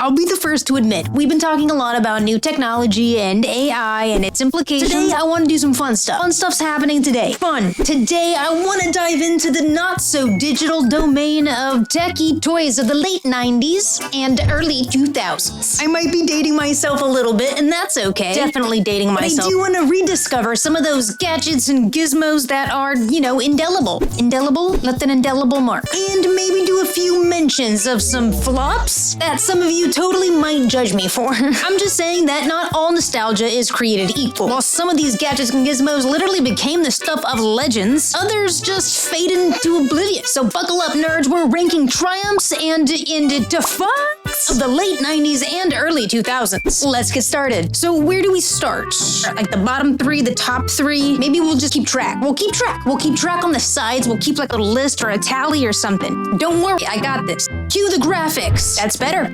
I'll be the first to admit, we've been talking a lot about new technology and AI and its implications. Today, I want to do some fun stuff. Fun stuff's happening today. Fun. Today, I want to dive into the not-so-digital domain of techie toys of the late 90s and early 2000s. I might be dating myself a little bit, and that's okay. Definitely dating myself. But I do want to rediscover some of those gadgets and gizmos that are, indelible. Indelible? Left an indelible mark. And maybe do a few mentions of some flops that some of you totally might judge me for. I'm just saying that not all nostalgia is created equal. While some of these gadgets and gizmos literally became the stuff of legends, others just faded into oblivion. So buckle up, nerds. We're ranking triumphs and defunks of the late 90s and early 2000s. Let's get started. So where do we start? Like the bottom three, the top three? Maybe we'll just keep track. We'll keep track on the sides. We'll keep like a list or a tally or something. Don't worry, I got this. Cue the graphics. That's better.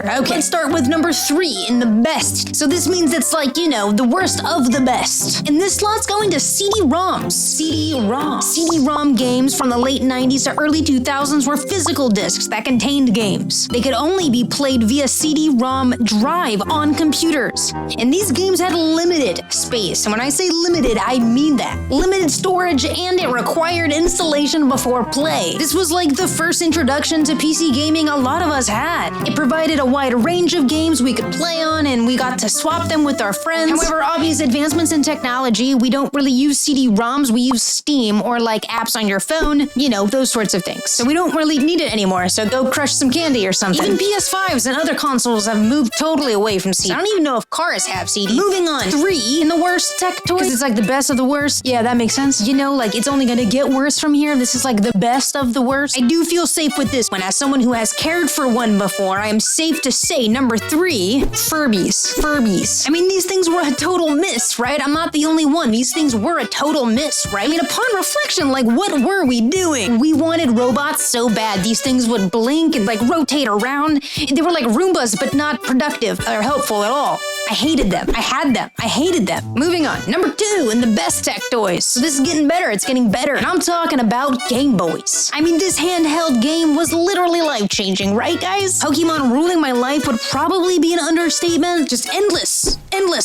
Okay, let's start with number 3 in the best. So this means it's like, the worst of the best. And this slot's going to CD-ROMs. CD-ROM games from the late 90s to early 2000s were physical discs that contained games. They could only be played via CD-ROM drive on computers. And these games had limited space. And when I say limited, I mean that. Limited storage, and it required installation before play. This was like the first introduction to PC gaming a lot of us had. It provided a wide range of games we could play on, and we got to swap them with our friends. However, obvious advancements in technology, we don't really use CD-ROMs, we use Steam or like apps on your phone, those sorts of things. So we don't really need it anymore, so go crush some candy or something. Even PS5s and other consoles have moved totally away from CD. I don't even know if cars have CD. Moving on. 3 in the worst tech toys. Because it's like the best of the worst. Yeah, that makes sense. It's only gonna get worse from here. This is like the best of the worst. I do feel safe with this one. As someone who has cared for one before, I am safe to say number 3, Furbys. I mean, these things were a total miss, right? I'm not the only one. These things were a total miss, right? I mean, upon reflection, what were we doing? We wanted robots so bad. These things would blink and rotate around. They were like Roombas, but not productive or helpful at all. I hated them. I had them. I hated them. Moving on. Number 2 in the best tech toys. So this is getting better. It's getting better. And I'm talking about Gameboys. I mean, this handheld game was literally life-changing, right, guys? Pokemon ruling my life would probably be an understatement. Just endless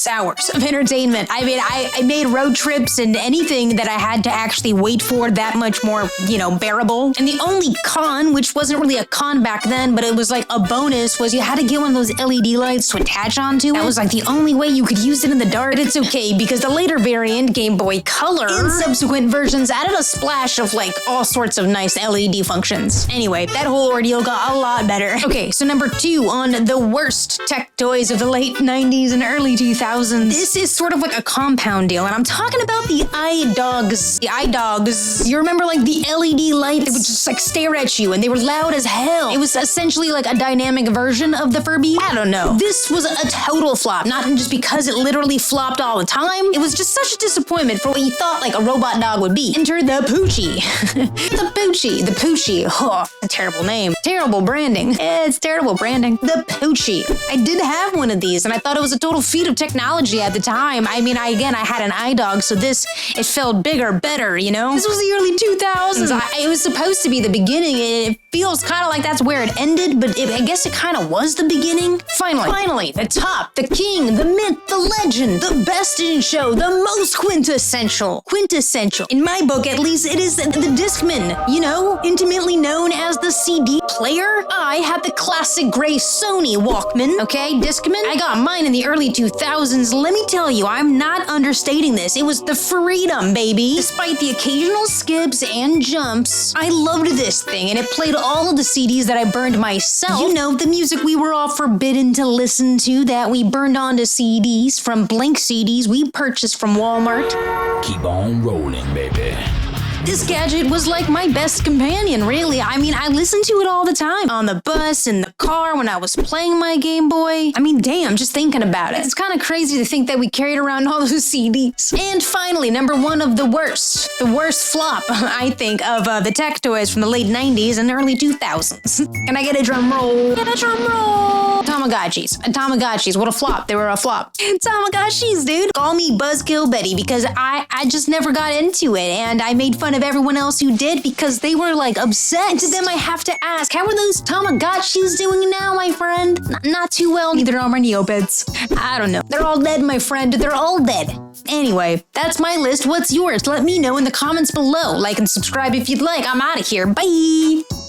hours of entertainment. I mean, I made road trips and anything that I had to actually wait for that much more, bearable. And the only con, which wasn't really a con back then, but it was like a bonus, was you had to get one of those LED lights to attach onto. That was like the only way you could use it in the dark. But it's okay, because the later variant, Game Boy Color, and subsequent versions added a splash of all sorts of nice LED functions. Anyway, that whole ordeal got a lot better. Okay, so number 2 on the worst tech toys of the late 90s and early 2000s. This is sort of like a compound deal, and I'm talking about the iDogs. The iDogs. You remember the LED light? They would just stare at you, and they were loud as hell. It was essentially like a dynamic version of the Furby. I don't know. This was a total flop, not just because it literally flopped all the time. It was just such a disappointment for what you thought a robot dog would be. Enter the poo-chi. The poo-chi. Oh, a terrible name. Terrible branding. It's terrible branding. The poo-chi. I did have one of these, and I thought it was a total feat of technology at the time. I mean, I had an iDog, so it felt bigger, better, This was the early 2000s. It was supposed to be the beginning, and it feels kind of like that's where it ended, but I guess it kind of was the beginning. Finally, the top, the king, the myth, the legend, the best in show, the most quintessential. In my book, at least, it is the Discman, intimately known as the CD player. I had the classic gray Sony Walkman, okay, Discman. I got mine in the early 2000s. Let me tell you, I'm not understating this. It was the freedom, baby. Despite the occasional skips and jumps, I loved this thing, and it played all of the CDs that I burned myself. The music we were all forbidden to listen to that we burned onto CDs from blank CDs we purchased from Walmart. Keep on rolling, baby. This gadget was like my best companion, really. I mean, I listened to it all the time. On the bus, in the car, when I was playing my Game Boy. I mean, damn, just thinking about it. It's kind of crazy to think that we carried around all those CDs. And finally, number 1 of the worst flop, I think, of the tech toys from the late 90s and early 2000s. Can I get a drum roll? Get a drum roll! Tamagotchis, what a flop. They were a flop. Tamagotchis, dude. Call me Buzzkill Betty because I just never got into it, and I made fun of everyone else who did because they were like obsessed. To them, I have to ask, how are those Tamagotchis doing now, my friend? Not too well. Neither are my Neopets. I don't know. They're all dead, my friend. They're all dead. Anyway, that's my list. What's yours? Let me know in the comments below. Like and subscribe if you'd like. I'm out of here. Bye.